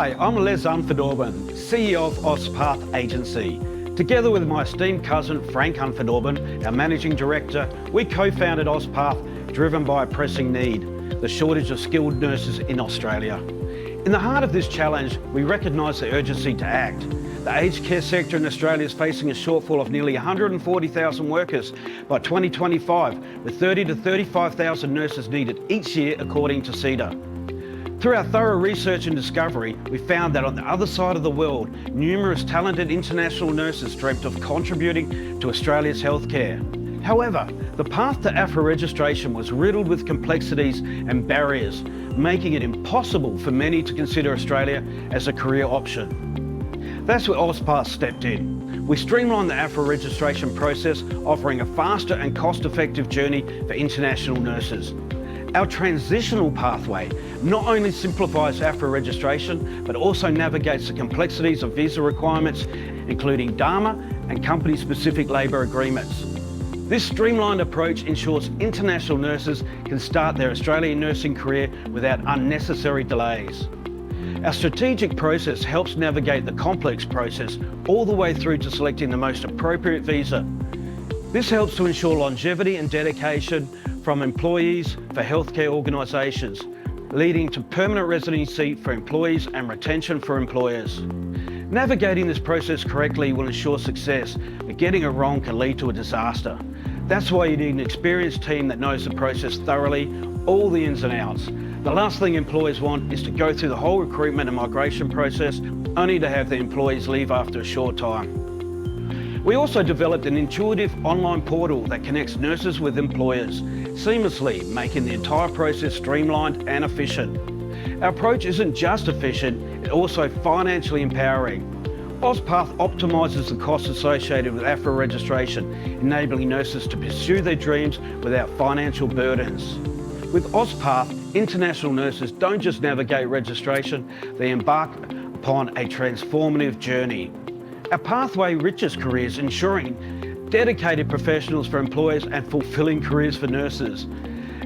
Hi, I'm Les Unfordorben, CEO of OzPath Agency. Together with my esteemed cousin Frank Unfordorben, our Managing Director, we co-founded OzPath, driven by a pressing need, the shortage of skilled nurses in Australia. In the heart of this challenge, we recognise the urgency to act. The aged care sector in Australia is facing a shortfall of nearly 140,000 workers by 2025, with 30 to 35,000 nurses needed each year, according to CEDA. Through our thorough research and discovery, we found that on the other side of the world, numerous talented international nurses dreamt of contributing to Australia's healthcare. However, the path to AFRA registration was riddled with complexities and barriers, making it impossible for many to consider Australia as a career option. That's where OzPath stepped in. We streamlined the AFRA registration process, offering a faster and cost-effective journey for international nurses. Our transitional pathway not only simplifies AFRA registration, but also navigates the complexities of visa requirements, including DAMA and company-specific labour agreements. This streamlined approach ensures international nurses can start their Australian nursing career without unnecessary delays. Our strategic process helps navigate the complex process all the way through to selecting the most appropriate visa. This helps to ensure longevity and dedication from employees for healthcare organisations, leading to permanent residency for employees and retention for employers. Navigating this process correctly will ensure success, but getting it wrong can lead to a disaster. That's why you need an experienced team that knows the process thoroughly, all the ins and outs. The last thing employers want is to go through the whole recruitment and migration process only to have the employees leave after a short time. We also developed an intuitive online portal that connects nurses with employers, seamlessly making the entire process streamlined and efficient. Our approach isn't just efficient, it's also financially empowering. OzPath optimises the costs associated with AFRA registration, enabling nurses to pursue their dreams without financial burdens. With OzPath, international nurses don't just navigate registration, they embark upon a transformative journey. Our pathway riches careers, ensuring dedicated professionals for employers and fulfilling careers for nurses.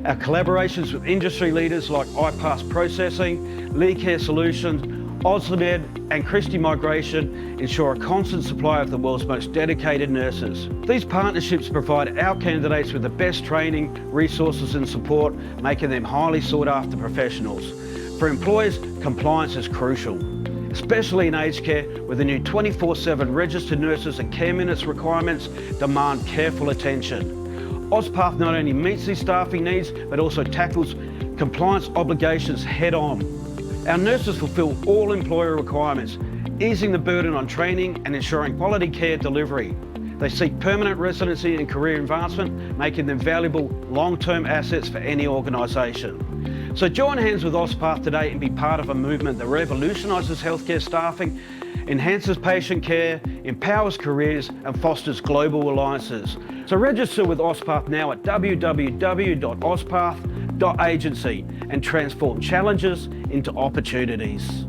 Our collaborations with industry leaders like iPass Processing, Lee Care Solutions, OzMed and Christie Migration ensure a constant supply of the world's most dedicated nurses. These partnerships provide our candidates with the best training, resources and support, making them highly sought after professionals. For employers, compliance is crucial, especially in aged care, where the new 24/7 registered nurses and care minutes requirements demand careful attention. OzPath not only meets these staffing needs, but also tackles compliance obligations head on. Our nurses fulfil all employer requirements, easing the burden on training and ensuring quality care delivery. They seek permanent residency and career advancement, making them valuable long-term assets for any organisation. So join hands with OzPath today and be part of a movement that revolutionises healthcare staffing, enhances patient care, empowers careers and fosters global alliances. So register with OzPath now at www.ozpath.agency and transform challenges into opportunities.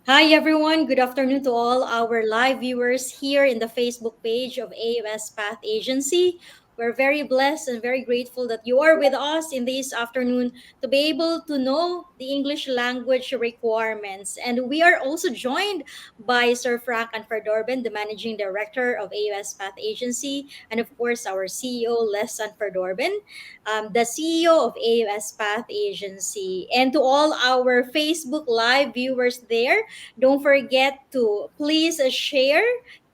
Hi everyone, good afternoon to all our live viewers here in the Facebook page of AOS Path Agency. We're very blessed and very grateful that you are with us in this afternoon to be able to know the English language requirements. And we are also joined by Sir Frank Anferdorben, the Managing Director of AOS Path Agency, and of course our CEO, Les Anferdorben, the CEO of AOS Path Agency. And to all our Facebook live viewers there, don't forget to please share,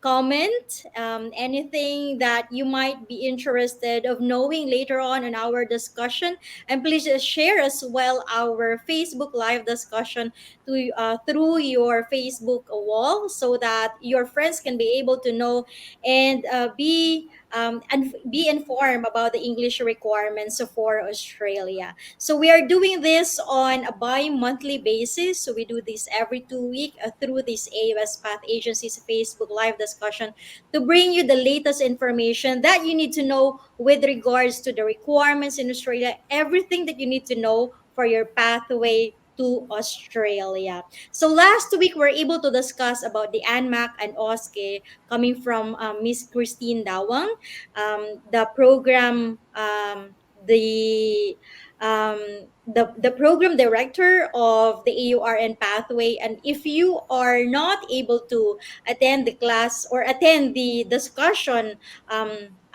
comment, anything that you might be interested of knowing later on in our discussion, and please share as well our Facebook live discussion to through your Facebook wall so that your friends can be able to know and be informed about the English requirements for Australia. So we are doing this on a bi-monthly basis. So we do this every 2 weeks through this AOS Path Agency's Facebook Live discussion to bring you the latest information that you need to know with regards to the requirements in Australia, everything that you need to know for your pathway to Australia. So last week we were able to discuss about the ANMAC and OSCE coming from Miss Christine Dawang, the program, the the program director of the AURN pathway. And if you are not able to attend the class or attend the discussion,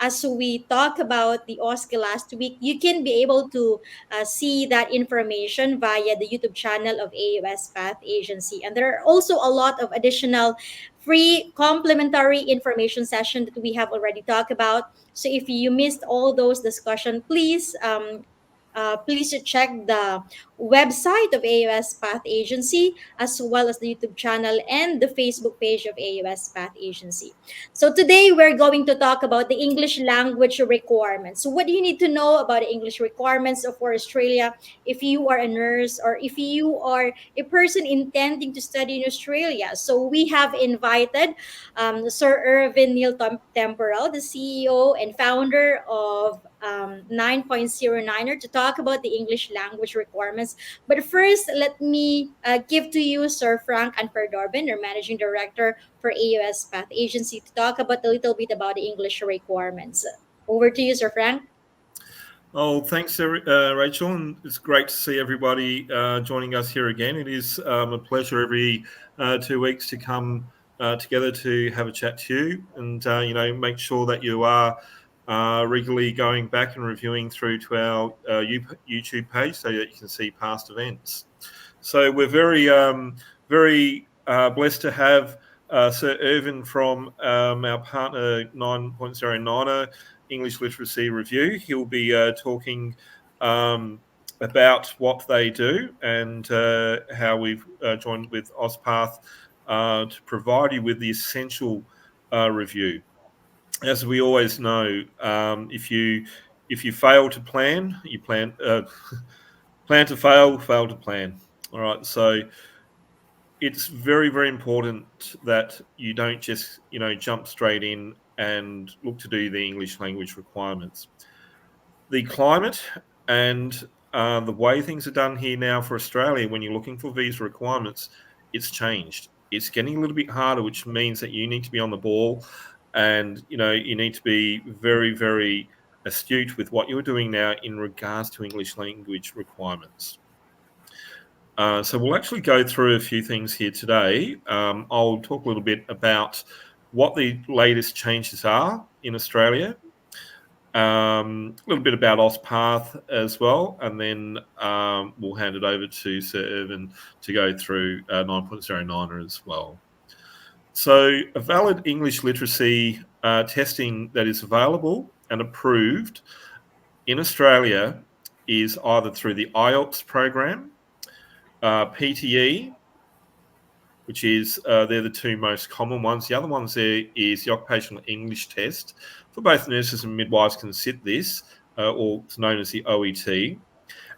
as we talk about the OSCE last week, you can be able to see that information via the YouTube channel of AUS Path Agency. And there are also a lot of additional free complimentary information session that we have already talked about. So if you missed all those discussion, please check the website of AUS Path Agency, as well as the YouTube channel and the Facebook page of AUS Path Agency. So today we're going to talk about the English language requirements. So what do you need to know about the English requirements for Australia if you are a nurse or if you are a person intending to study in Australia? So we have invited Sir Ervin Nil Temporal, the CEO and founder of 9.09er, to talk about the English language requirements. But first, let me give to you Sir Frank Anferdorben, our Managing Director for AUS Path Agency, to talk about a little bit about the English requirements. Over to you, Sir Frank. Oh, thanks, Rachel, and it's great to see everybody joining us here again. It is a pleasure every 2 weeks to come together to have a chat to you, and make sure that you are regularly going back and reviewing through to our YouTube page so that you can see past events. So we're very blessed to have Sir Ervin from our partner 9.09 English Literacy Review. He'll be talking about what they do and how we've joined with OzPath to provide you with the essential review. As we always know, if you fail to plan, you plan plan to fail, fail to plan. All right, so it's very important that you don't just jump straight in and look to do the English language requirements. The climate and the way things are done here now for Australia, when you're looking for visa requirements, it's changed. It's getting a little bit harder, which means that you need to be on the ball, and you need to be very astute with what you're doing now in regards to English language requirements. So we'll actually go through a few things here today. I'll talk a little bit about what the latest changes are in Australia, a little bit about OzPath as well, and then we'll hand it over to Sir Ervin to go through 9.09 as well. So a valid English literacy testing that is available and approved in Australia is either through the IELTS program, PTE, which is they're the two most common ones. The other ones there is the occupational English test. For both nurses and midwives can sit this, or it's known as the OET.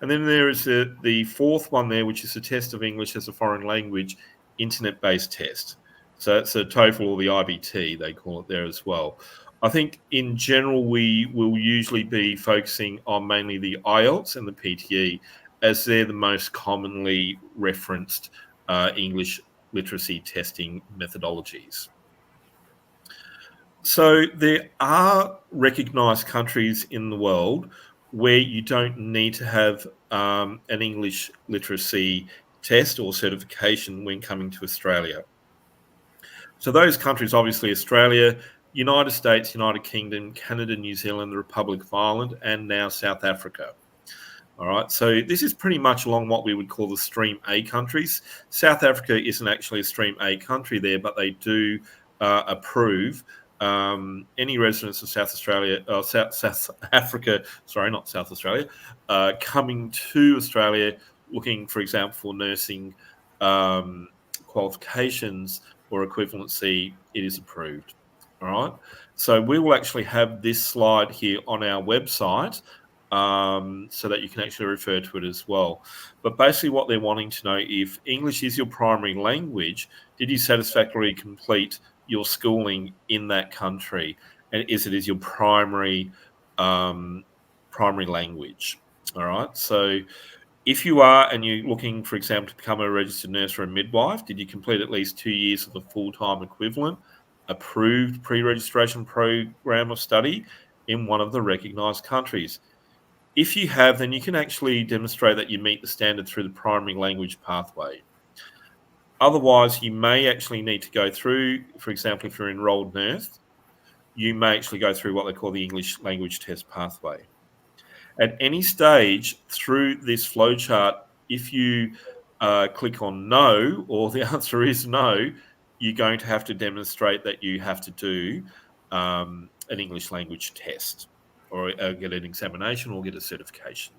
And then there is the fourth one there, which is the test of English as a foreign language, internet-based test. So it's a TOEFL or the IBT, they call it there as well. I think in general, we will usually be focusing on mainly the IELTS and the PTE, as they're the most commonly referenced English literacy testing methodologies. So there are recognised countries in the world where you don't need to have an English literacy test or certification when coming to Australia. So those countries, obviously Australia, United States, United Kingdom, Canada, New Zealand, the Republic of Ireland, and now South Africa. All right, so this is pretty much along what we would call the Stream A countries. South Africa isn't actually a Stream A country there, but they do approve any residents of South Africa, sorry, not South Australia, coming to Australia looking, for example, for nursing qualifications or equivalency, it is approved. All right, so we will actually have this slide here on our website so that you can actually refer to it as well. But basically what they're wanting to know, if English is your primary language, did you satisfactorily complete your schooling in that country? And is it your primary language? All right. So if you are and you're looking, for example, to become a registered nurse or a midwife, did you complete at least 2 years of a full-time equivalent approved pre-registration program of study in one of the recognised countries? If you have, then you can actually demonstrate that you meet the standard through the primary language pathway. Otherwise, you may actually need to go through, for example, if you're an enrolled nurse, you may actually go through what they call the English language test pathway. At any stage through this flowchart, if you click on no, or the answer is no, you're going to have to demonstrate that you have to do an English language test, or get an examination, or get a certification.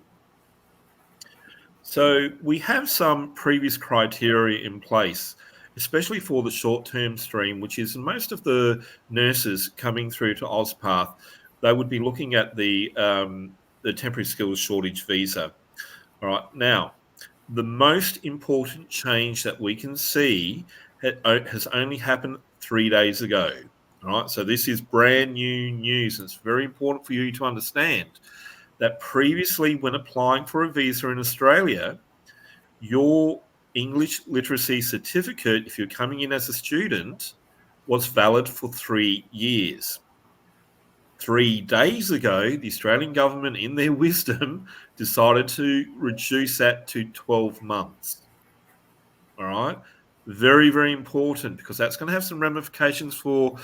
So we have some previous criteria in place, especially for the short-term stream, which is most of the nurses coming through to AusPath. They would be looking at the temporary skills shortage visa. All right, now the most important change that we can see has only happened 3 days ago. All right, so this is brand new news, and it's very important for you to understand that previously, when applying for a visa in Australia, your English literacy certificate, if you're coming in as a student, was valid for 3 years. 3 days ago, the Australian government, in their wisdom, decided to reduce that to 12 months. All right. Very, very important, because that's going to have some ramifications for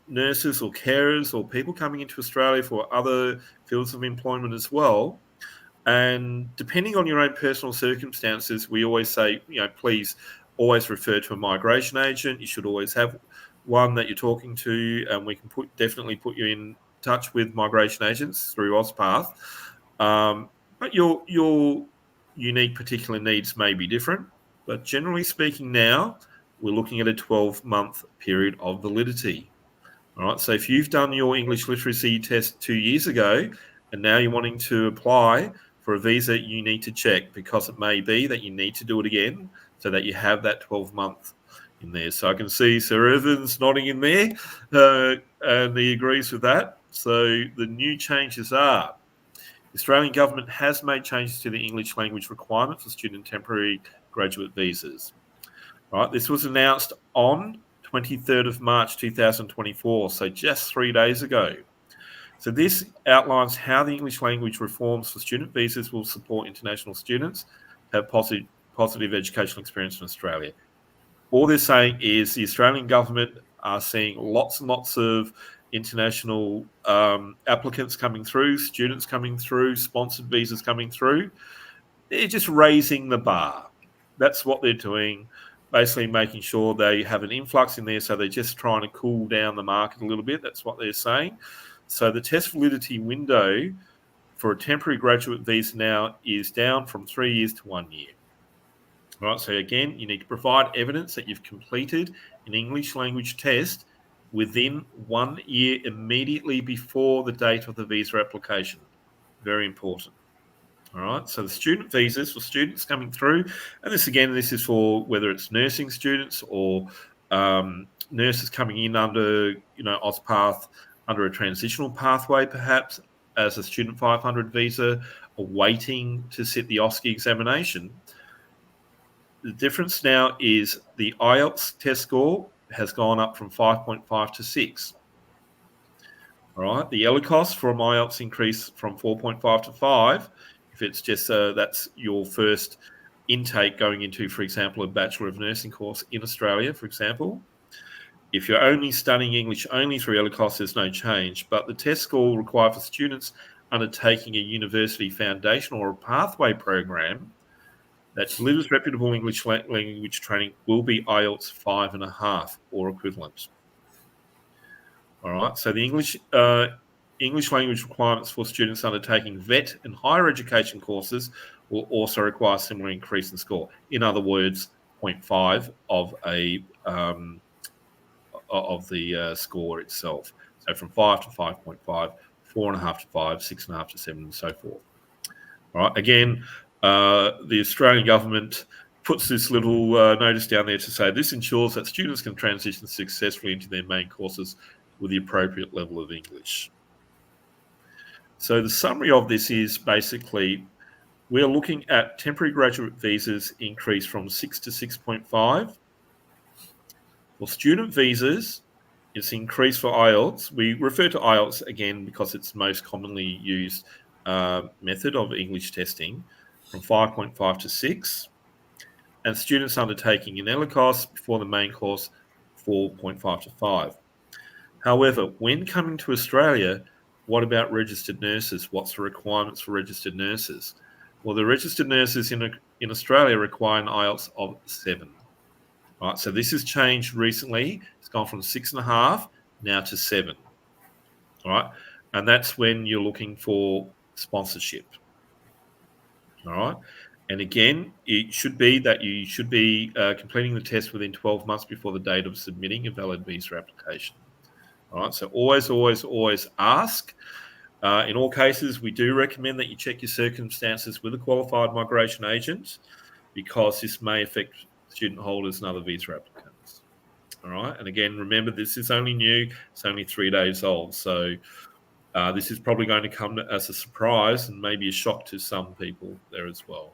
nurses or carers or people coming into Australia for other fields of employment as well. And depending on your own personal circumstances, we always say, please always refer to a migration agent. You should always have one that you're talking to, and we can definitely put you in touch with migration agents through AusPath. But your unique particular needs may be different. But generally speaking, now we're looking at a 12-month period of validity. All right. So if you've done your English literacy test 2 years ago, and now you're wanting to apply for a visa, you need to check, because it may be that you need to do it again so that you have that 12-month in there. So I can see Sir Ervin's nodding in there, and he agrees with that. So the new changes are: the Australian government has made changes to the English language requirement for student temporary graduate visas. All right, this was announced on 23rd of March 2024, so just 3 days ago. So this outlines how the English language reforms for student visas will support international students to have positive educational experience in Australia. All they're saying is the Australian government are seeing lots and lots of international applicants coming through, students coming through, sponsored visas coming through. They're just raising the bar. That's what they're doing, basically making sure they have an influx in there. So they're just trying to cool down the market a little bit. That's what they're saying. So the test validity window for a temporary graduate visa now is down from 3 years to 1 year. All right, so again, you need to provide evidence that you've completed an English language test within 1 year immediately before the date of the visa application. Very important. All right, so the student visas for students coming through, and this is for whether it's nursing students or nurses coming in under, AusPath, under a transitional pathway, perhaps as a student 500 visa, or waiting to sit the OSCE examination. The difference now is the IELTS test score has gone up from 5.5 to 6. All right, the ELICOS from IELTS increased from 4.5 to 5. If it's just that's your first intake going into, for example, a Bachelor of Nursing course in Australia, for example. If you're only studying English only through ELICOS, there's no change. But the test score required for students undertaking a university foundation or a pathway program that delivers reputable English language training will be IELTS 5.5 or equivalent. All right, so the English language requirements for students undertaking VET and higher education courses will also require a similar increase in score. In other words, 0.5 of the score itself. So from 5 to 5.5, 4.5 to 5, 6.5 to 7, and so forth. All right. Again, the Australian government puts this little notice down there to say this ensures that students can transition successfully into their main courses with the appropriate level of English. So the summary of this is basically we're looking at temporary graduate visas increase from 6 to 6.5. For student visas, it's increased for IELTS. We refer to IELTS again because it's most commonly used method of English testing from 5.5 to 6, and students undertaking an ELICOS before the main course 4.5 to 5. However, when coming to Australia, what about registered nurses? What's the requirements for registered nurses? Well, the registered nurses in Australia require an IELTS of 7. Right, so this has changed recently. It's gone from 6.5 now to 7. All right, and that's when you're looking for sponsorship. All right, and again, it should be that you should be completing the test within 12 months before the date of submitting a valid visa application. All right, so always ask. In all cases, we do recommend that you check your circumstances with a qualified migration agent, because this may affect student holders and other visa applicants. All right, and again, remember, this is only new. It's only 3 days old, so this is probably going to come as a surprise and maybe a shock to some people there as well.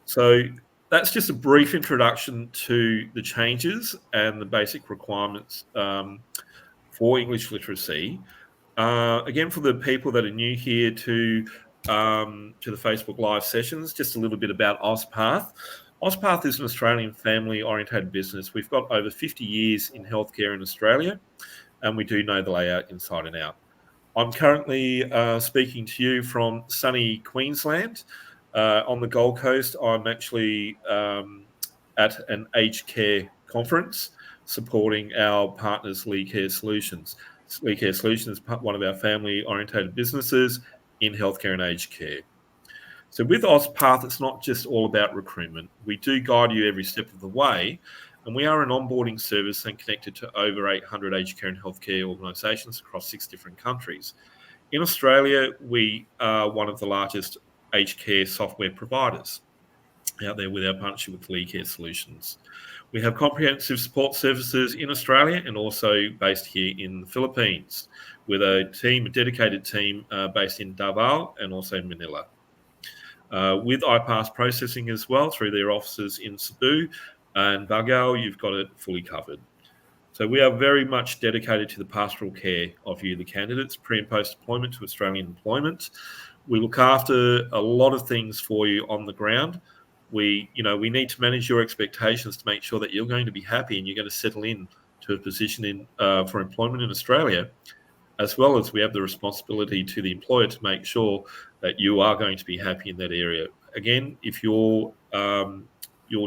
So that's just a brief introduction to the changes and the basic requirements for English literacy. Again, for the people that are new here to the Facebook Live sessions, just a little bit about AusPath. AusPath is an Australian family-orientated business. We've got over 50 years in healthcare in Australia, and we do know the layout inside and out. I'm currently speaking to you from sunny Queensland. On the Gold Coast, I'm actually at an aged care conference supporting our partners, Lee Care Solutions. Lee Care Solutions is one of our family-orientated businesses in healthcare and aged care. So with AusPath, it's not just all about recruitment. We do guide you every step of the way, and we are an onboarding service and connected to over 800 aged care and healthcare organisations across 6 different countries. In Australia, we are one of the largest aged care software providers out there with our partnership with Lee Care Solutions. We have comprehensive support services in Australia and also based here in the Philippines with a dedicated team based in Davao and also Manila. With iPass processing as well through their offices in Cebu and Baguio, you've got it fully covered. So we are very much dedicated to the pastoral care of you, the candidates, pre and post deployment to Australian employment. We look after a lot of things for you on the ground. We need to manage your expectations to make sure that you're going to be happy and you're going to settle in to a position for employment in Australia, as well as we have the responsibility to the employer to make sure that you are going to be happy in that area. Again, if your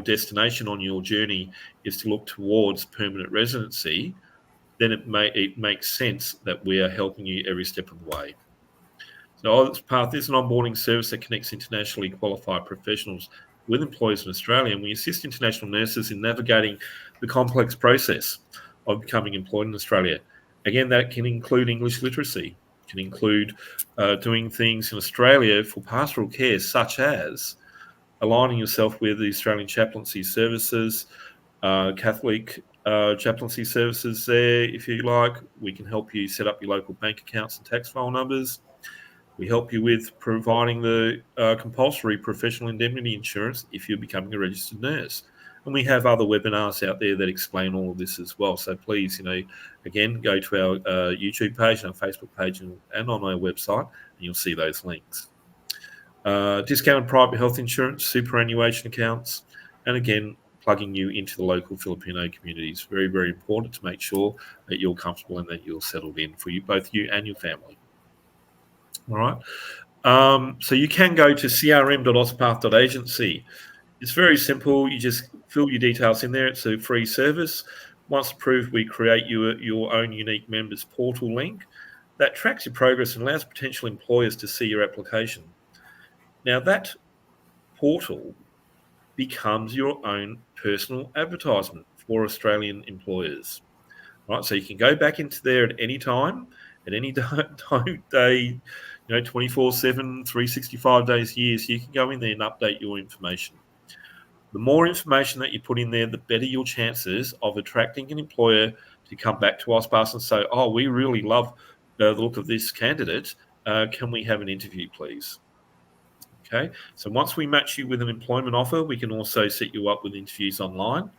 destination on your journey is to look towards permanent residency, then it makes sense that we are helping you every step of the way. So AusPath is an onboarding service that connects internationally qualified professionals with employers in Australia, and we assist international nurses in navigating the complex process of becoming employed in Australia. Again, that can include English literacy, can include doing things in Australia for pastoral care, such as aligning yourself with the Australian chaplaincy services, Catholic chaplaincy services there, if you like. We can help you set up your local bank accounts and tax file numbers. We help you with providing the compulsory professional indemnity insurance if you're becoming a registered nurse. And we have other webinars out there that explain all of this as well. So please, again, go to our YouTube page, our Facebook page, and on our website, and you'll see those links. Discounted private health insurance, superannuation accounts, and again, plugging you into the local Filipino communities. Very, very important to make sure that you're comfortable and that you're settled in for you, both you and your family. All right. So you can go to crm.auspath.agency. It's very simple. You just fill your details in there. It's a free service. Once approved, we create you your own unique members portal link that tracks your progress and allows potential employers to see your application. Now, that portal becomes your own personal advertisement for Australian employers. Right, so you can go back into there at any time, at any day, 24/7, 365 days a year. So you can go in there and update your information. The more information that you put in there, the better your chances of attracting an employer to come back to AusPath and say, "Oh, we really love the look of this candidate. Can we have an interview, please?" Okay, so once we match you with an employment offer, we can also set you up with interviews online,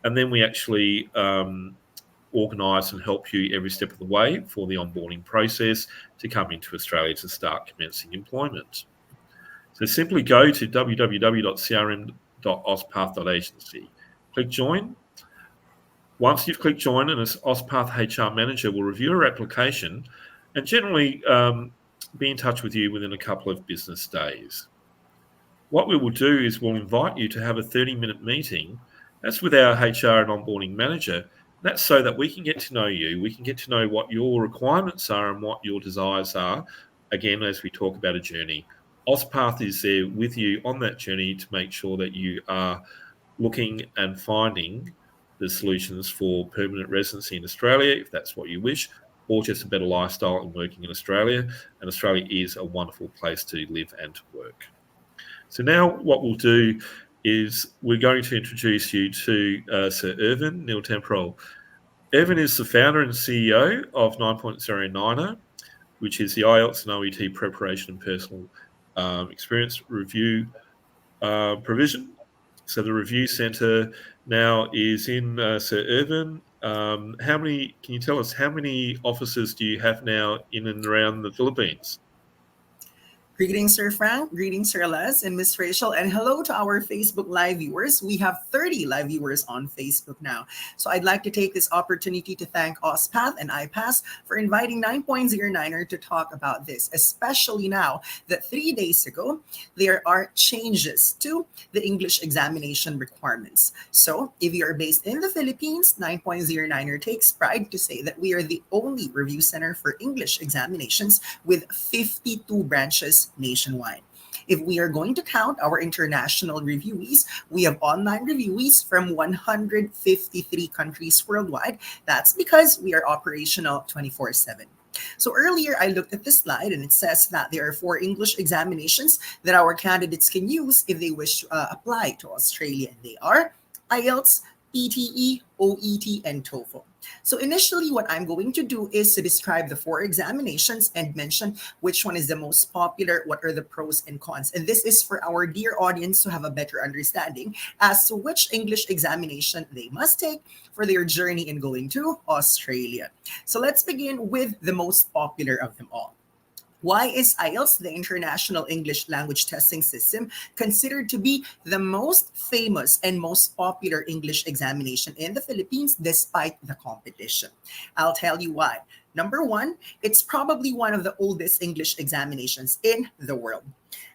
and then we actually organise and help you every step of the way for the onboarding process to come into Australia to start commencing employment. So simply go to www.crm.auspath.agency. Click join. Once you've clicked join, an Auspath HR manager will review your application and generally be in touch with you within a couple of business days. What we will do is we'll invite you to have a 30-minute meeting. That's with our HR and onboarding manager. That's so that we can get to know you. We can get to know what your requirements are and what your desires are, again, as we talk about a journey. Auspath is there with you on that journey to make sure that you are looking and finding the solutions for permanent residency in Australia, if that's what you wish, or just a better lifestyle and working in Australia. And Australia is a wonderful place to live and to work. So now what we'll do is we're going to introduce you to Sir Ervin Nil Temporal. Ervin is the founder and CEO of 9.09er, which is the IELTS and OET preparation and personal experience review provision. So the review centre now is in Sir Ervin. Can you tell us how many offices do you have now in and around the Philippines? Greetings, Sir Frank. Greetings, Sir Les and Miss Rachel. And hello to our Facebook Live viewers. We have 30 live viewers on Facebook now. So I'd like to take this opportunity to thank Auspath and iPass for inviting 9.09er to talk about this, especially now that 3 days ago, there are changes to the English examination requirements. So if you are based in the Philippines, 9.09er takes pride to say that we are the only review center for English examinations with 52 branches nationwide. If we are going to count our international reviewees, we have online reviewees from 153 countries worldwide. That's because we are operational 24/7. So earlier I looked at this slide and it says that there are 4 English examinations that our candidates can use if they wish to apply to Australia. And they are IELTS, PTE, OET, and TOEFL. So initially, what I'm going to do is to describe the 4 examinations and mention which one is the most popular, what are the pros and cons. And this is for our dear audience to have a better understanding as to which English examination they must take for their journey in going to Australia. So let's begin with the most popular of them all. Why is IELTS, the International English Language Testing System, considered to be the most famous and most popular English examination in the Philippines despite the competition? I'll tell you why. Number 1, it's probably one of the oldest English examinations in the world.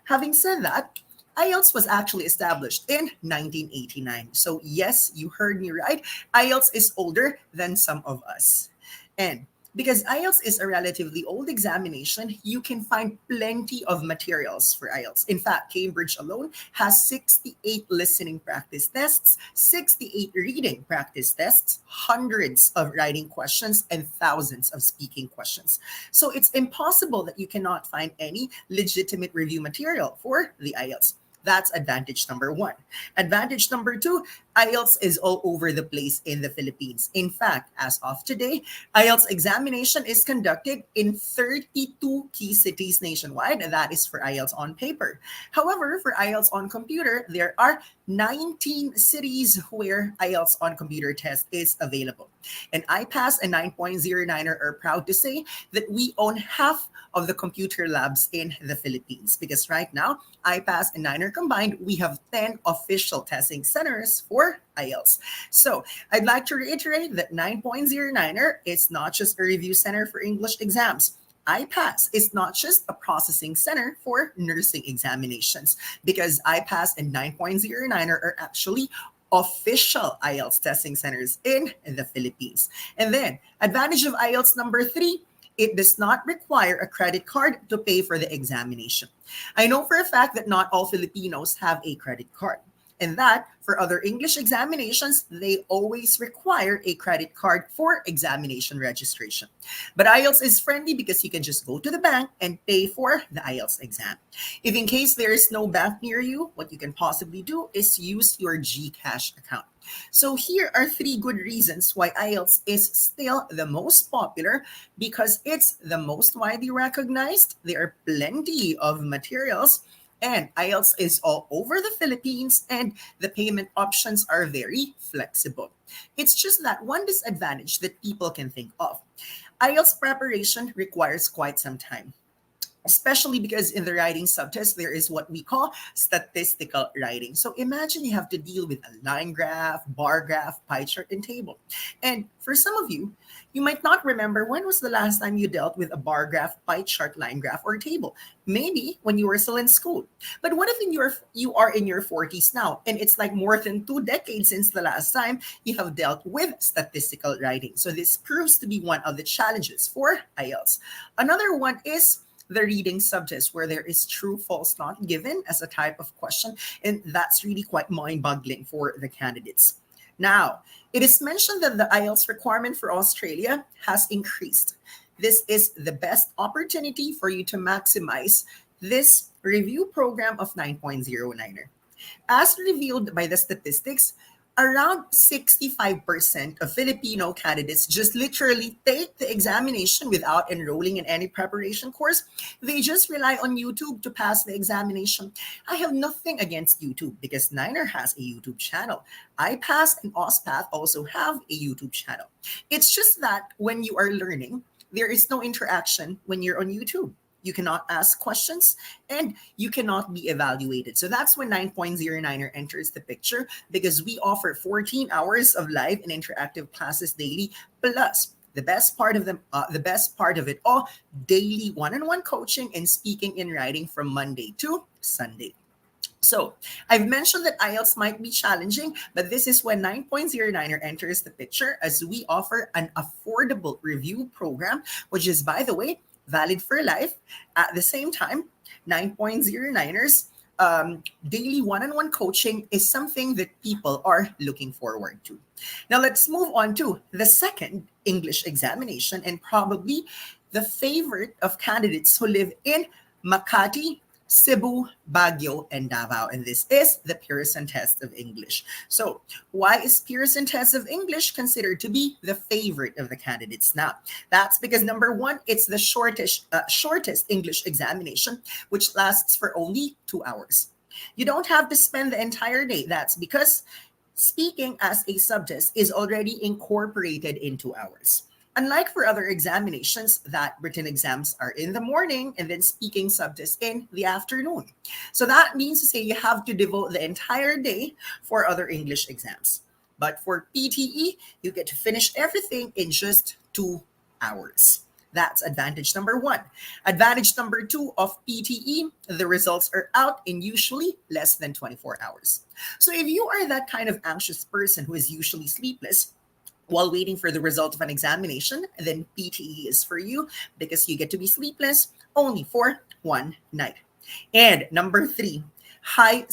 Having said that, IELTS was actually established in 1989. So yes, you heard me right. IELTS is older than some of us. And because IELTS is a relatively old examination, you can find plenty of materials for IELTS. In fact, Cambridge alone has 68 listening practice tests, 68 reading practice tests, hundreds of writing questions, and thousands of speaking questions. So it's impossible that you cannot find any legitimate review material for the IELTS. That's advantage number 1. Advantage number 2, IELTS is all over the place in the Philippines. In fact, as of today, IELTS examination is conducted in 32 key cities nationwide, and that is for IELTS on paper. However, for IELTS on computer, there are 19 cities where IELTS on computer test is available. And iPass and 9.09er are proud to say that we own half of the computer labs in the Philippines, because right now, iPass and 9er combined, we have 10 official testing centers for IELTS. So I'd like to reiterate that 9.09er is not just a review center for English exams. iPass is not just a processing center for nursing examinations, because iPass and 9.09er are actually official IELTS testing centers in the Philippines. And then advantage of IELTS number 3, it does not require a credit card to pay for the examination. I know for a fact that not all Filipinos have a credit card, and that for other English examinations, they always require a credit card for examination registration. But IELTS is friendly because you can just go to the bank and pay for the IELTS exam. If in case there is no bank near you, what you can possibly do is use your GCash account. So here are 3 good reasons why IELTS is still the most popular, because it's the most widely recognized. There are plenty of materials, And IELTS is all over the Philippines, and the payment options are very flexible. It's just that one disadvantage that people can think of. IELTS preparation requires quite some time, especially because in the writing subtest, there is what we call statistical writing. So imagine you have to deal with a line graph, bar graph, pie chart, and table. And for some of you, you might not remember when was the last time you dealt with a bar graph, pie chart, line graph, or table. Maybe when you were still in school. But what if you are in your 40s now, and it's like more than 2 decades since the last time you have dealt with statistical writing? So this proves to be one of the challenges for IELTS. Another one is the reading subtest, where there is true false not given as a type of question, and that's really quite mind-boggling for the candidates. Now, it is mentioned that the IELTS requirement for Australia has increased. This is the best opportunity for you to maximize this review program of 9.09er. As revealed by the statistics, around 65% of Filipino candidates just literally take the examination without enrolling in any preparation course. They just rely on YouTube to pass the examination. I have nothing against YouTube because Niner has a YouTube channel. iPass and OSPath also have a YouTube channel. It's just that when you are learning, there is no interaction when you're on YouTube. You cannot ask questions, and you cannot be evaluated. So that's when 9.09er enters the picture, because we offer 14 hours of live and interactive classes daily, plus the best part of it all, daily one-on-one coaching and speaking and writing from Monday to Sunday. So I've mentioned that IELTS might be challenging, but this is when 9.09er enters the picture, as we offer an affordable review program, which is, by the way, valid for life. At the same time, 9.09ers daily one-on-one coaching is something that people are looking forward to. Now let's move on to the second English examination, and probably the favorite of candidates who live in Makati, Cebu, Baguio, and Davao. And this is the Pearson Test of English. So why is Pearson Test of English considered to be the favorite of the candidates now? That's because, number one, it's the shortest English examination, which lasts for only 2 hours. You don't have to spend the entire day. That's because speaking as a subtest is already incorporated in 2 hours. Unlike for other examinations, that written exams are in the morning and then speaking subtests in the afternoon. So that means to say you have to devote the entire day for other English exams. But for PTE, you get to finish everything in just 2 hours. That's advantage number one. Advantage number two of PTE, the results are out in usually less than 24 hours. So if you are that kind of anxious person who is usually sleepless while waiting for the result of an examination, then PTE is for you, because you get to be sleepless only for one night. And number three, high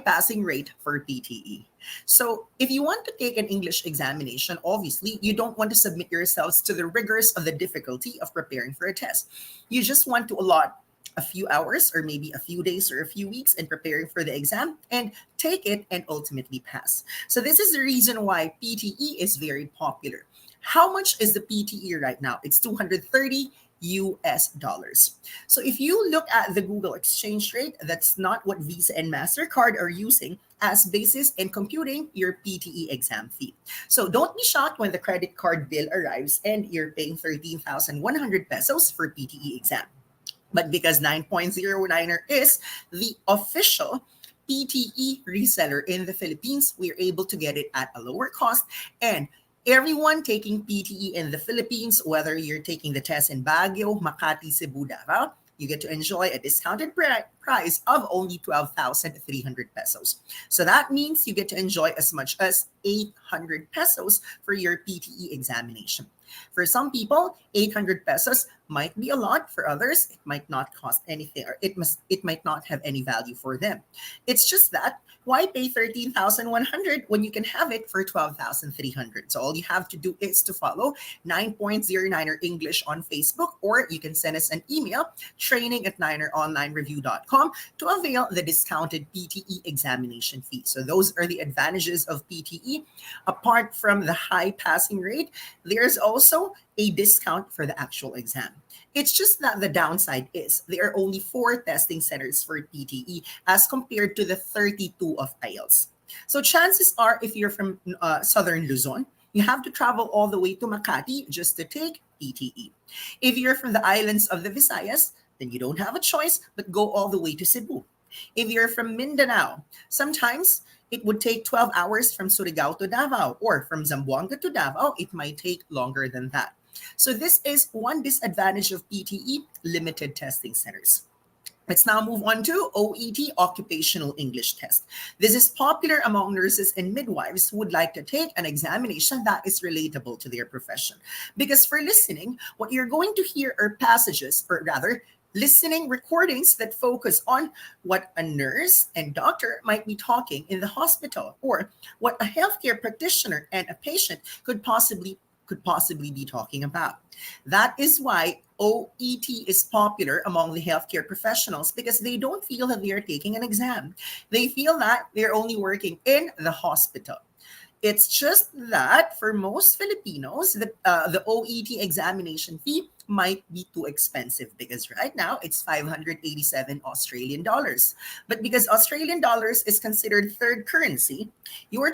passing rate for PTE. So if you want to take an English examination, obviously you don't want to submit yourselves to the rigors of the difficulty of preparing for a test. You just want to allot a few hours or maybe a few days or a few weeks in preparing for the exam and take it and ultimately pass. So this is the reason why PTE is very popular. How much is the PTE right now? It's $230 US. So if you look at the Google exchange rate, that's not what Visa and MasterCard are using as basis in computing your PTE exam fee. So don't be shocked when the credit card bill arrives and you're paying 13,100 pesos for PTE exam. But because 9.09er is the official PTE reseller in the Philippines, we're able to get it at a lower cost. And everyone taking PTE in the Philippines, whether you're taking the test in Baguio, Makati, Cebu, Davao, you get to enjoy a discounted price of only 12,300 pesos. So that means you get to enjoy as much as 800 pesos for your PTE examination. For some people, 800 pesos might be a lot. For others, it might not cost anything, or it might not have any value for them. It's just that, why pay 13,100 when you can have it for 12,300? So all you have to do is to follow 9.09er English on Facebook, or you can send us an email, training@nineronlinereview.com, to avail the discounted PTE examination fee. So those are the advantages of PTE. Apart from the high passing rate, there's also a discount for the actual exam. It's just that the downside is there are only 4 testing centers for PTE as compared to the 32 of IELTS. So chances are, if you're from Southern Luzon, you have to travel all the way to Makati just to take PTE. If you're from the islands of the Visayas, then you don't have a choice but go all the way to Cebu. If you're from Mindanao, sometimes it would take 12 hours from Surigao to Davao, or from Zamboanga to Davao, it might take longer than that. So this is one disadvantage of PTE, limited testing centers. Let's now move on to OET, Occupational English Test. This is popular among nurses and midwives who would like to take an examination that is relatable to their profession. Because for listening, what you're going to hear are passages, or rather, listening recordings that focus on what a nurse and doctor might be talking in the hospital, or what a healthcare practitioner and a patient could possibly be talking about. That is why OET is popular among the healthcare professionals, because they don't feel that they are taking an exam. They feel that they're only working in the hospital. It's just that for most Filipinos, the OET examination fee might be too expensive, because right now it's 587 Australian dollars. But because Australian dollars is considered third currency, your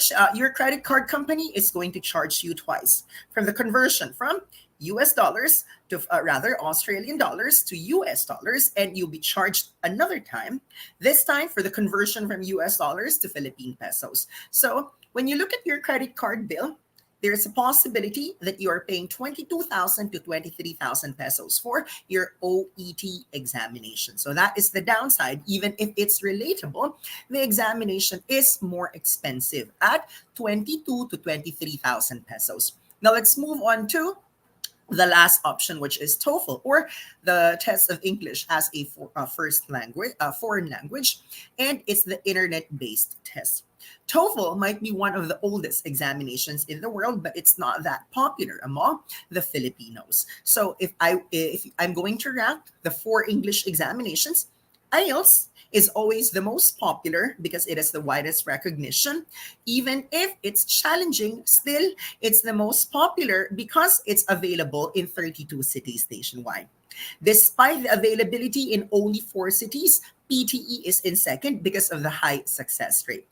credit card company is going to charge you twice from the conversion from US dollars to rather Australian dollars to US dollars, and you'll be charged another time, this time for the conversion from US dollars to Philippine pesos. So when you look at your credit card bill, there's a possibility that you are paying 22,000 to 23,000 pesos for your OET examination. So that is the downside. Even if it's relatable, the examination is more expensive at 22 to 23,000 pesos. Now let's move on to the last option, which is TOEFL, or the test of English as a first language, foreign language, and it's the internet-based test. TOEFL might be one of the oldest examinations in the world, but it's not that popular among the Filipinos. So if I'm going to rank the 4 English examinations, IELTS is always the most popular because it has the widest recognition. Even if it's challenging, still it's the most popular because it's available in 32 cities nationwide. Despite the availability in only 4 cities, PTE is in second because of the high success rate.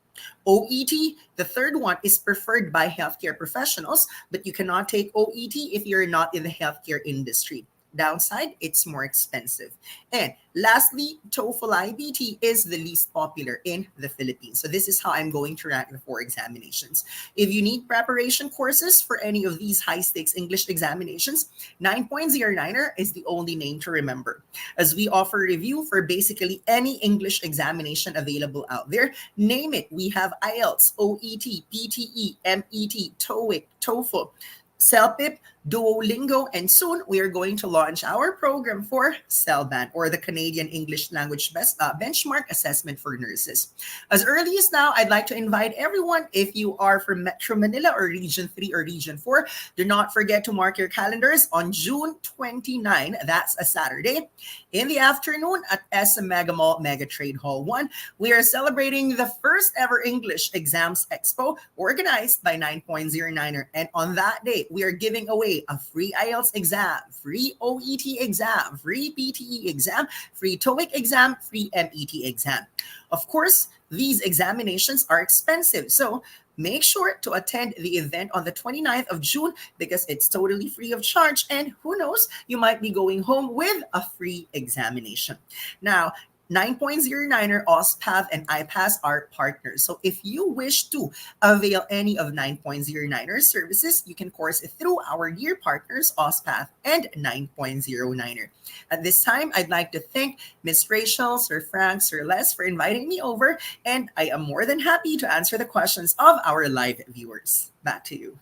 OET, the third one, is preferred by healthcare professionals, but you cannot take OET if you're not in the healthcare industry. Downside, it's more expensive. And lastly, TOEFL IBT is the least popular in the Philippines. So this is how I'm going to rank the 4 examinations. If you need preparation courses for any of these high-stakes English examinations, 9.09er is the only name to remember. As we offer review for basically any English examination available out there, name it. We have IELTS, OET, PTE, MET, TOEIC, TOEFL, CELPIP, Duolingo, and soon we are going to launch our program for CELBAN, or the Canadian English Language Benchmark Assessment for Nurses. As early as now, I'd like to invite everyone, if you are from Metro Manila or Region 3 or Region 4, do not forget to mark your calendars on June 29, that's a Saturday, in the afternoon at SM Mega Mall Mega Trade Hall 1. We are celebrating the first ever English Exams Expo organized by 9.09er. And on that day, we are giving away a free IELTS exam, free OET exam, free PTE exam, free TOEIC exam, free MET exam. Of course, these examinations are expensive, so make sure to attend the event on the 29th of June because it's totally free of charge, and who knows, you might be going home with a free examination. Now, 9.09er, OSPAV, and iPass are partners. So if you wish to avail any of 9.09er services, you can course it through our dear partners, OSPAV and 9.09er. At this time, I'd like to thank Miss Rachel, Sir Frank, Sir Les for inviting me over, and I am more than happy to answer the questions of our live viewers. Back to you.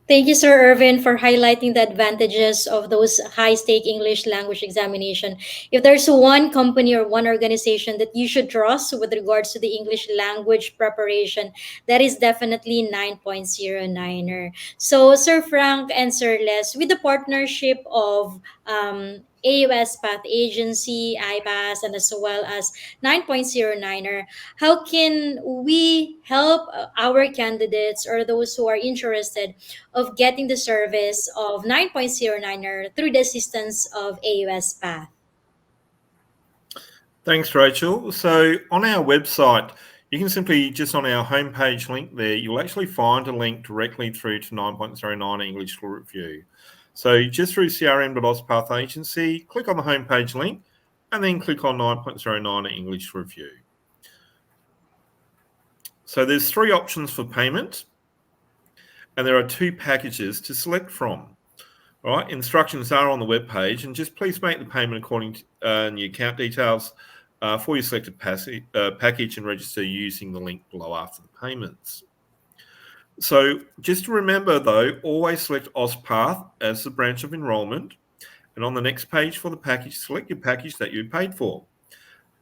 Thank you, Sir Irvin, for highlighting the advantages of those high-stake English language examination. If there's one company or one organization that you should trust with regards to the English language preparation, that is definitely 9.09er. So, Sir Frank and Sir Les, with the partnership of AUS Path Agency, IPAS, and as well as 9.09er, how can we help our candidates or those who are interested of getting the service of 9.09er through the assistance of AUS Path? Thanks, Rachel. So on our website, you can simply just on our homepage link there, you'll actually find a link directly through to 9.09 English Review. So just through crm.ozpath agency, click on the homepage link and then click on 9.09 English Review. So there's 3 options for payment and there are 2 packages to select from. All right, instructions are on the web page, and just please make the payment according to your account details for your selected package and register using the link below after the payments. So just to remember though, always select OzPath as the branch of enrolment, and on the next page for the package, select your package that you paid for.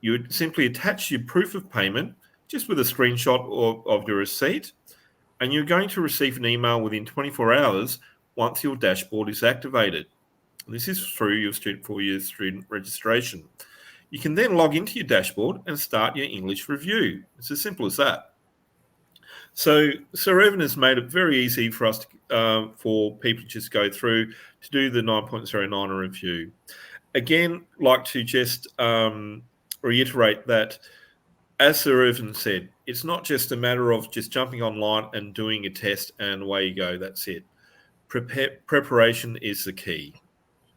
You would simply attach your proof of payment just with a screenshot of your receipt, and you're going to receive an email within 24 hours once your dashboard is activated. This is through your student registration. You can then log into your dashboard and start your English review. It's as simple as that. So Sir Ervin has made it very easy for us for people to just go through to do the 9.09 review. Again, like to just reiterate that, as Sir Ervin said, it's not just a matter of just jumping online and doing a test and away you go. That's it. Preparation is the key.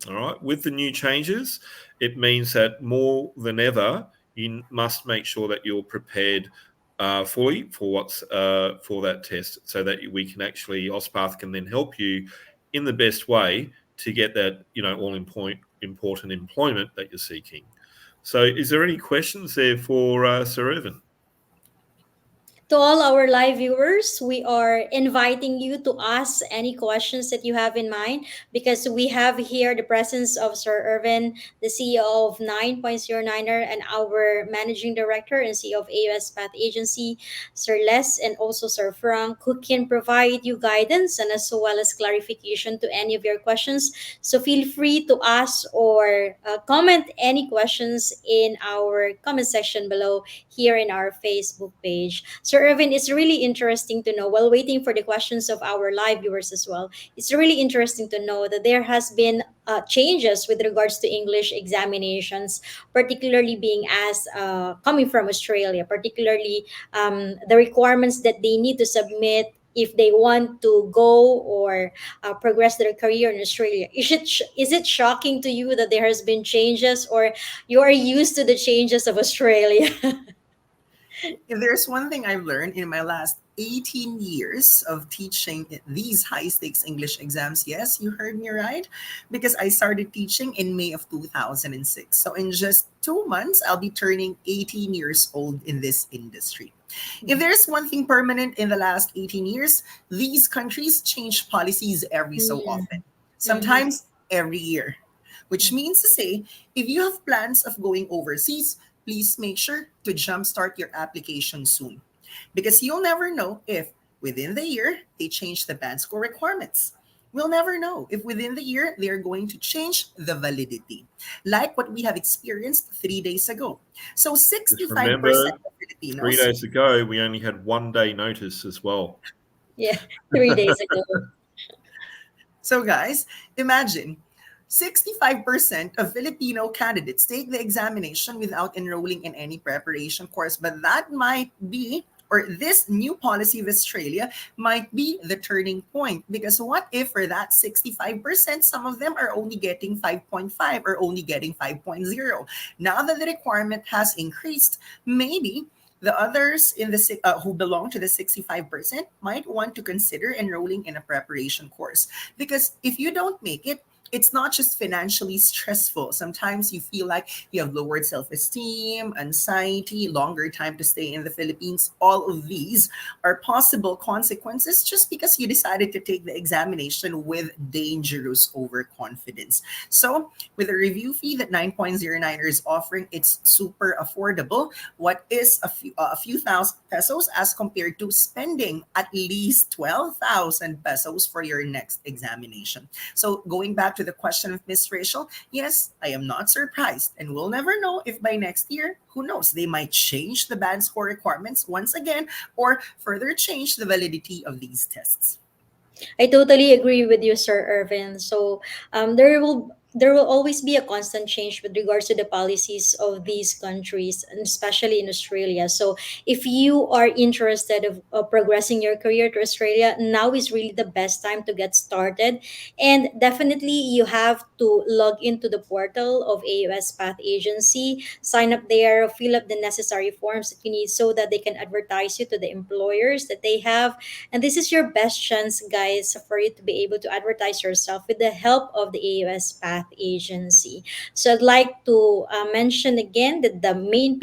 All right. With the new changes, it means that more than ever, you must make sure that you're prepared fully for for that test, so that we can actually OzPath can then help you in the best way to get that all important employment that you're seeking. So, is there any questions there for Sir Ervin? To all our live viewers, we are inviting you to ask any questions that you have in mind, because we have here the presence of Sir Ervin, the CEO of 9.09er, and our Managing Director and CEO of AUS Path Agency, Sir Les, and also Sir Frank, who can provide you guidance and as well as clarification to any of your questions. So feel free to ask or comment any questions in our comment section below here in our Facebook page. Sir Ervin, it's really interesting to know, while waiting for the questions of our live viewers as well, it's really interesting to know that there has been changes with regards to English examinations, particularly being as coming from Australia, particularly the requirements that they need to submit if they want to go or progress their career in Australia. Is it shocking to you that there has been changes, or you are used to the changes of Australia? If there's one thing I've learned in my last 18 years of teaching these high stakes English exams, yes, you heard me right, because I started teaching in May of 2006. So in just 2 months, I'll be turning 18 years old in this industry. If there's one thing permanent in the last 18 years, these countries change policies every so often, sometimes every year, which means to say, if you have plans of going overseas, please make sure to jumpstart your application soon, because you'll never know if within the year they change the band score requirements. We'll never know if within the year they're going to change the validity, like what we have experienced 3 days ago. So 65% remember, of Filipinos. 3 days ago, we only had 1 day notice as well. Yeah, 3 days ago. So guys, imagine 65% of Filipino candidates take the examination without enrolling in any preparation course. But that might be, or this new policy of Australia might be the turning point. Because what if for that 65%, some of them are only getting 5.5 or only getting 5.0? Now that the requirement has increased, maybe the others in the who belong to the 65% might want to consider enrolling in a preparation course. Because if you don't make it, it's not just financially stressful. Sometimes you feel like you have lowered self-esteem, anxiety, longer time to stay in the Philippines. All of these are possible consequences just because you decided to take the examination with dangerous overconfidence. So with a review fee that 9.09 is offering, it's super affordable. What is a few thousand pesos as compared to spending at least 12,000 pesos for your next examination? So going back to the question of Miss Rachel, yes, I am not surprised. And we'll never know if by next year, who knows, they might change the band score requirements once again or further change the validity of these tests. I totally agree with you, Sir Irvin. So there will always be a constant change with regards to the policies of these countries, and especially in Australia. So if you are interested of progressing your career to Australia, now is really the best time to get started. And definitely you have to log into the portal of AUS Path Agency, sign up there, fill up the necessary forms that you need so that they can advertise you to the employers that they have. And this is your best chance, guys, for you to be able to advertise yourself with the help of the AUS Path Agency. So I'd like to mention again that the main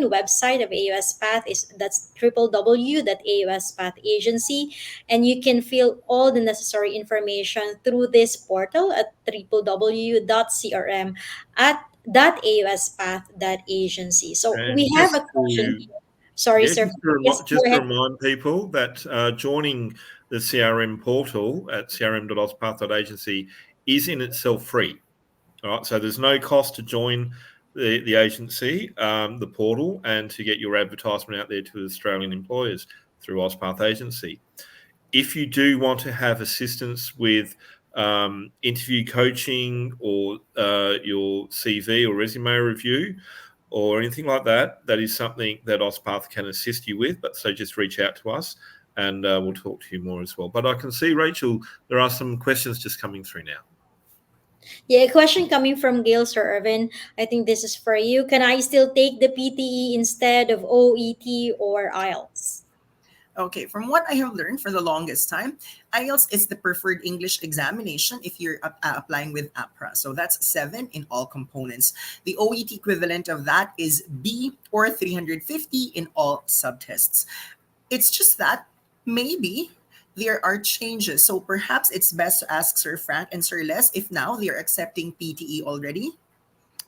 website of AUS Path is that's www.auspathagency, and you can fill all the necessary information through this portal at www.crm at .auspath.agency. So And we have just a question to here. Sorry, yeah, sir. Yes, go just to ahead. remind people that joining the CRM portal at crm.ospath.agency is in itself free. All right, so there's no cost to join the agency, the portal, and to get your advertisement out there to Australian employers through Ospath Agency. If you do want to have assistance with interview coaching or your CV or resume review or anything like that, that is something that Ospath can assist you with. But so just reach out to us and we'll talk to you more as well. But I can see, Rachel, there are some questions just coming through now. Yeah, a question coming from Gail, Sir Irvin. I think this is for you. Can I still take the PTE instead of OET or IELTS? Okay, from what I have learned for the longest time, IELTS is the preferred English examination if you're applying with APRA. So that's 7 in all components. The OET equivalent of that is B or 350 in all subtests. It's just that maybe there are changes. So perhaps it's best to ask Sir Frank and Sir Les if now they're accepting PTE already.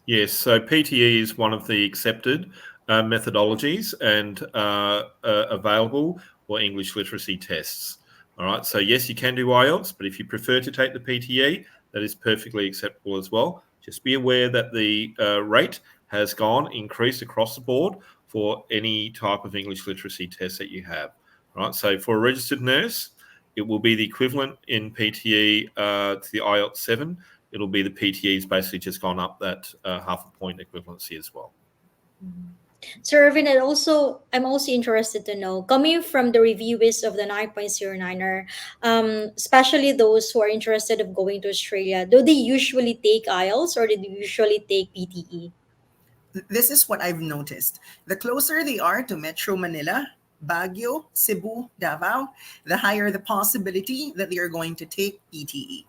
Yes, so PTE is one of the accepted methodologies and available for English literacy tests. All right, so yes, you can do IELTS, but if you prefer to take the PTE, that is perfectly acceptable as well. Just be aware that the rate has increased across the board for any type of English literacy test that you have. All right, so for a registered nurse, it will be the equivalent in PTE to the IELTS 7. It'll be the PTE's basically just gone up that half a point equivalency as well. Sir Irvin, I'm also interested to know, coming from the reviewers of the 9.09er, especially those who are interested of going to Australia, do they usually take IELTS or do they usually take PTE? This is what I've noticed. The closer they are to Metro Manila, Baguio, Cebu, Davao, the higher the possibility that they are going to take PTE.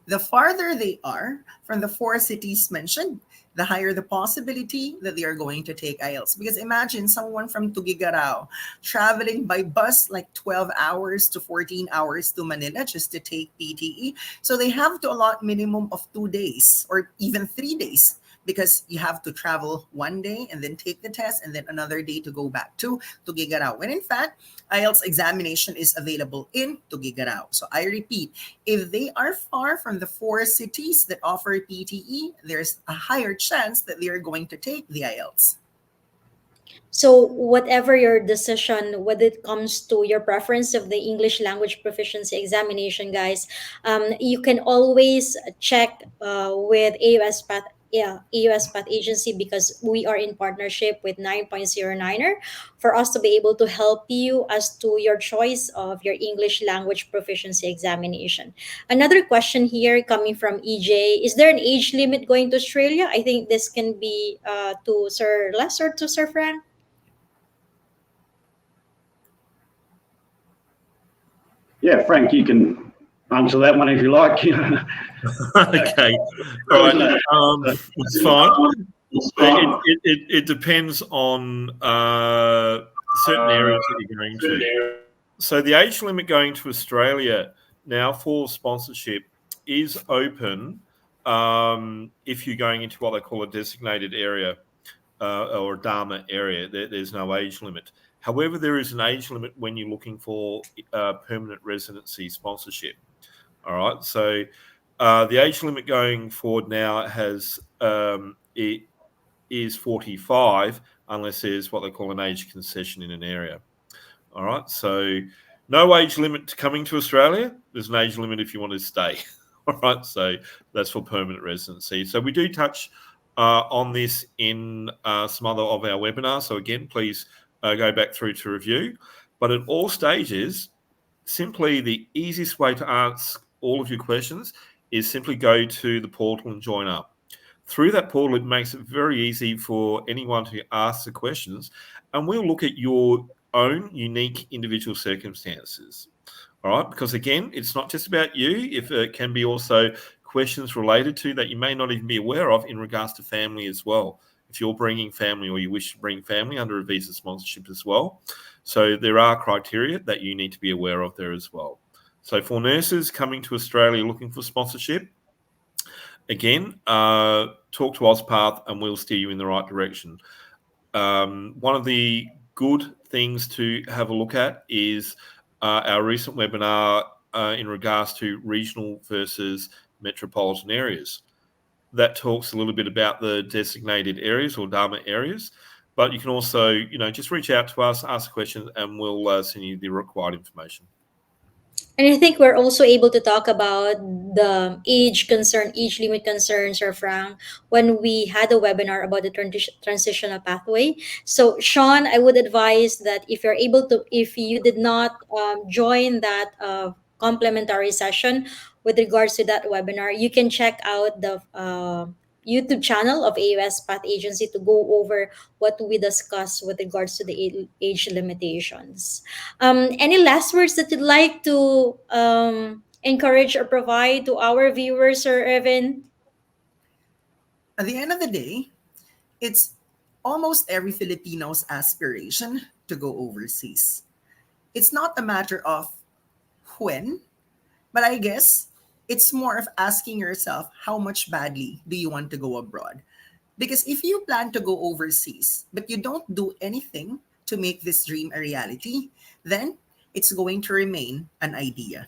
The farther they are from the 4 cities mentioned, the higher the possibility that they are going to take IELTS. Because imagine someone from Tuguegarao traveling by bus like 12 hours to 14 hours to Manila just to take PTE. So they have to allot minimum of 2 days or even 3 days, because you have to travel one day and then take the test and then another day to go back to Tuguegarao. When in fact, IELTS examination is available in Tuguegarao. So I repeat, if they are far from the 4 cities that offer PTE, there's a higher chance that they are going to take the IELTS. So, whatever your decision, when it comes to your preference of the English language proficiency examination, guys, you can always check with AUS Path. Yeah, AUS Path Agency, because we are in partnership with 9.09er for us to be able to help you as to your choice of your English language proficiency examination. Another question here coming from EJ: is there an age limit going to Australia? I think this can be to Sir Les or to Sir Frank. Yeah, Frank, you can answer that one if you like. Okay, all right, it's fine. It depends on certain areas that you're going to. So the age limit going to Australia now for sponsorship is open if you're going into what they call a designated area or a Dharma area. There's no age limit. However, there is an age limit when you're looking for permanent residency sponsorship. All right, so The age limit going forward now it is 45 unless there's what they call an age concession in an area. All right, so no age limit coming to Australia. There's an age limit if you want to stay. All right, so that's for permanent residency. So we do touch on this in some other of our webinars. So again, please go back through to review. But at all stages, simply the easiest way to ask all of your questions is simply go to the portal and join up. Through that portal, it makes it very easy for anyone to ask the questions, and we'll look at your own unique individual circumstances. All right, because again, it's not just about you. If it can be also questions related to that you may not even be aware of in regards to family as well. If you're bringing family or you wish to bring family under a visa sponsorship as well. So there are criteria that you need to be aware of there as well. So for nurses coming to Australia looking for sponsorship, again, talk to AusPath and we'll steer you in the right direction. One of the good things to have a look at is our recent webinar in regards to regional versus metropolitan areas. That talks a little bit about the designated areas or DAMA areas, but you can also, just reach out to us, ask questions, and we'll send you the required information. And I think we're also able to talk about the age limit concerns, Sir Frank, when we had a webinar about the transitional pathway. So, Sean, I would advise that if you did not join that complimentary session with regards to that webinar, you can check out the YouTube channel of AUS Path Agency to go over what we discussed with regards to the age limitations. Any last words that you'd like to encourage or provide to our viewers, Sir Ervin? At the end of the day, it's almost every Filipino's aspiration to go overseas. It's not a matter of when, but I guess it's more of asking yourself how much badly do you want to go abroad? Because if you plan to go overseas, but you don't do anything to make this dream a reality, then it's going to remain an idea.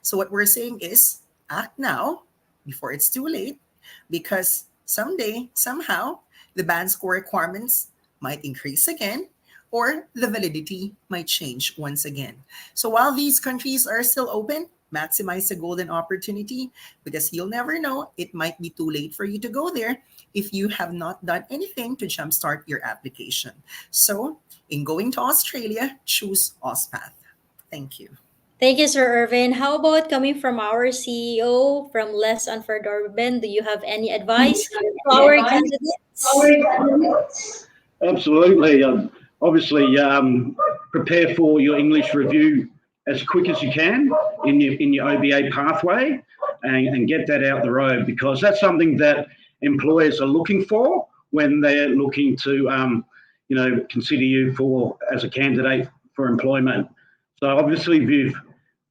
So what we're saying is act now before it's too late, because someday, somehow, the band score requirements might increase again, or the validity might change once again. So while these countries are still open, maximize the golden opportunity, because you'll never know, it might be too late for you to go there if you have not done anything to jumpstart your application. So in going to Australia, choose AusPath. Thank you. Thank you, Sir Ervin. How about coming from our CEO, from Les Unfordorben? Do you have any advice to our candidates? Absolutely. Obviously, prepare for your English review as quick as you can in your OBA pathway and get that out the road, because that's something that employers are looking for when they're looking to consider you as a candidate for employment. So obviously, if you've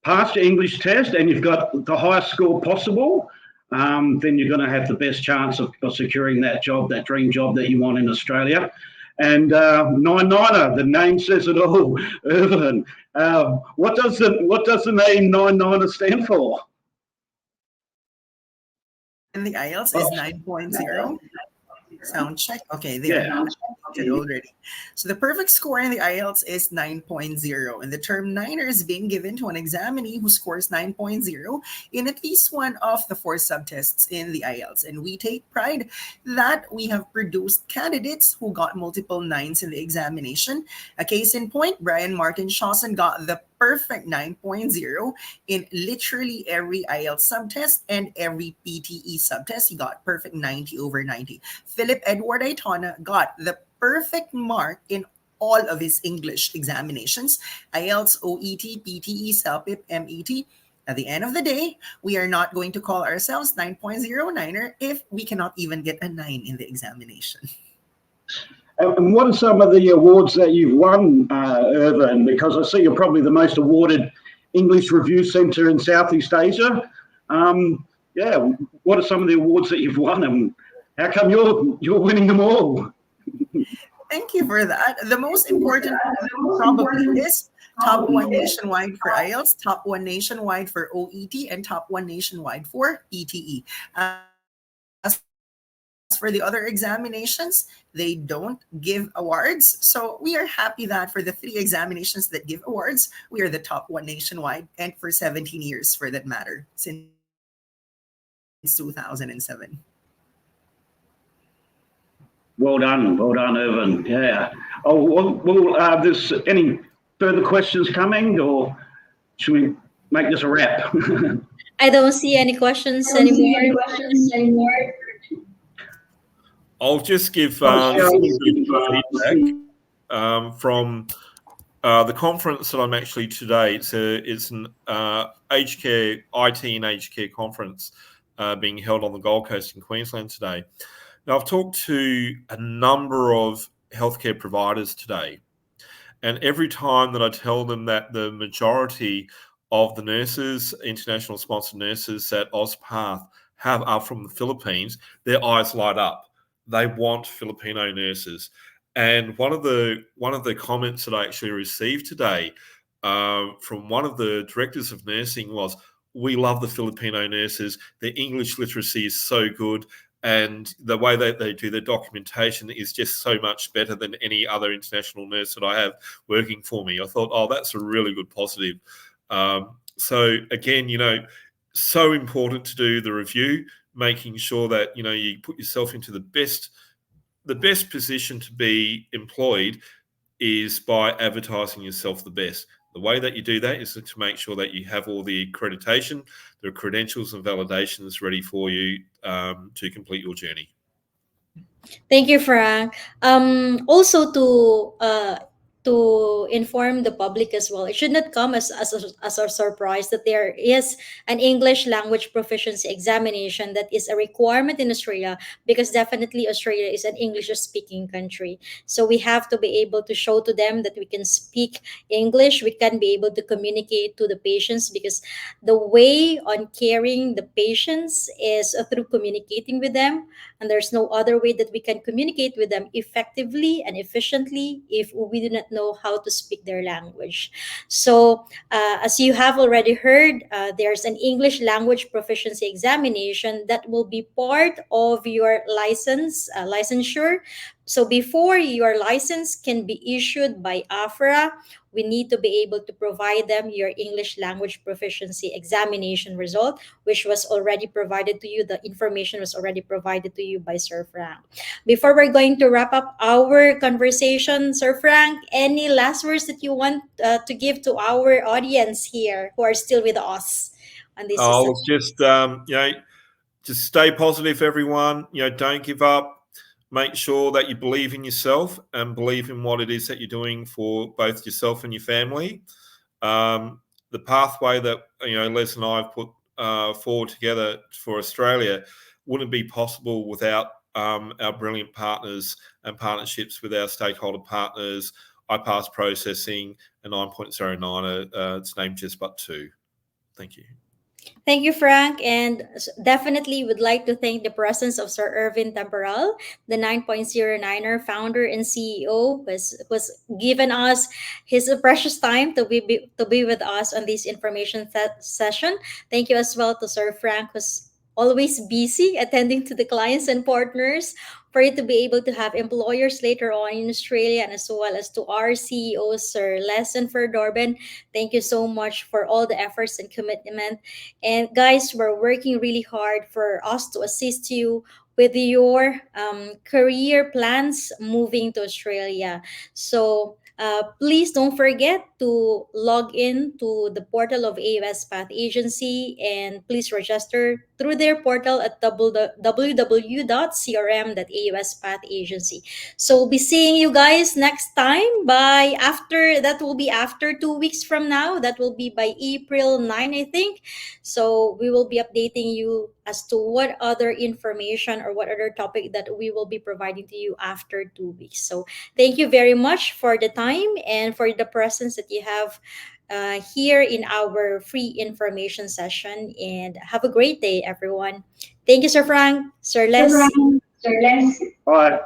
passed your English test and you've got the highest score possible, then you're going to have the best chance of securing that job, that dream job that you want in Australia. And 99er, the name says it all. Ervin, what does the name 99er stand for? And the IELTS is 9.0. Sound check. Okay, there. Yeah. Already. So the perfect score in the IELTS is 9.0, and the term niner is being given to an examinee who scores 9.0 in at least one of the 4 subtests in the IELTS. And we take pride that we have produced candidates who got multiple 9s in the examination. A case in point, Brian Martin Shawson got the perfect 9.0 in literally every IELTS subtest and every PTE subtest. He got perfect 90 over 90. Philip Edward Aitona got the perfect mark in all of his English examinations, IELTS, OET, PTE, CELPIP, MET. At the end of the day, we are not going to call ourselves 9.09er if we cannot even get a 9 in the examination. And what are some of the awards that you've won, Ervin? Because I see you're probably the most awarded English review centre in Southeast Asia. What are some of the awards that you've won, and how come you're winning them all? Thank you for that. The most important probably is top one nationwide for IELTS, top one nationwide for OET, and top one nationwide for ETE. As for the other examinations, they don't give awards. So we are happy that for the three examinations that give awards, we are the top one nationwide and for 17 years for that matter, since 2007. Well done, Ervin. Yeah. Oh, there's any further questions coming, or should we make this a wrap? I don't see any questions anymore. I'll just give Oh, some so- feedback from the conference that I'm actually today. It's an aged care, IT and aged care conference being held on the Gold Coast in Queensland today. Now, I've talked to a number of healthcare providers today, and every time that I tell them that the majority of the nurses, international sponsored nurses that OzPath have are from the Philippines, their eyes light up. They want Filipino nurses. And one of the comments that I actually received today from one of the directors of nursing was, "We love the Filipino nurses. Their English literacy is so good, and the way that they do their documentation is just so much better than any other international nurse that I have working for me." I thought, oh, that's a really good positive. So again, so important to do the review, making sure that you put yourself into the best position to be employed is by advertising yourself the best. The way that you do that is to make sure that you have all the accreditation, the credentials and validations ready for you to complete your journey. Thank you, Frank. Also to inform the public as well, it should not come as a surprise that there is an English language proficiency examination that is a requirement in Australia, because definitely Australia is an English speaking country. So we have to be able to show to them that we can speak English, we can be able to communicate to the patients, because the way on caring the patients is through communicating with them, and there's no other way that we can communicate with them effectively and efficiently if we do not know how to speak their language. So as you have already heard, there's an English language proficiency examination that will be part of your licensure. So before your license can be issued by AFRA, we need to be able to provide them your English language proficiency examination result, which was already provided to you. The information was already provided to you by Sir Frank. Before we're going to wrap up our conversation, Sir Frank, any last words that you want to give to our audience here who are still with us on this I'll session? just stay positive, everyone. Don't give up. Make sure that you believe in yourself and believe in what it is that you're doing for both yourself and your family. The pathway that Les and I have put forward together for Australia wouldn't be possible without our brilliant partners and partnerships with our stakeholder partners, iPass Processing and 9.09. It's named just but two. Thank you. Thank you, Frank, and definitely would like to thank the presence of Sir Ervin Temporal, the 9.09er founder and CEO, was given us his precious time to be with us on this information session. Thank you as well to Sir Frank, who's always busy attending to the clients and partners, for you to be able to have employers later on in Australia, and as well as to our CEO, Sir Les and Dorben. Thank you so much for all the efforts and commitment. And guys, we're working really hard for us to assist you with your career plans moving to Australia. So please don't forget to log in to the portal of AUS Path Agency, and please register through their portal at www.crm.auspathagency. So we'll be seeing you guys next time. That will be after 2 weeks from now. That will be by April 9, I think. So we will be updating you as to what other information or what other topic that we will be providing to you after 2 weeks. So thank you very much for the time and for the presence that you have here in our free information session. And have a great day, everyone. Thank you, Sir Frank, Sir Les, Bye.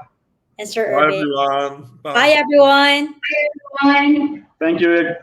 and and Sir Bye, Ervin. everyone. Bye, everyone. Thank you.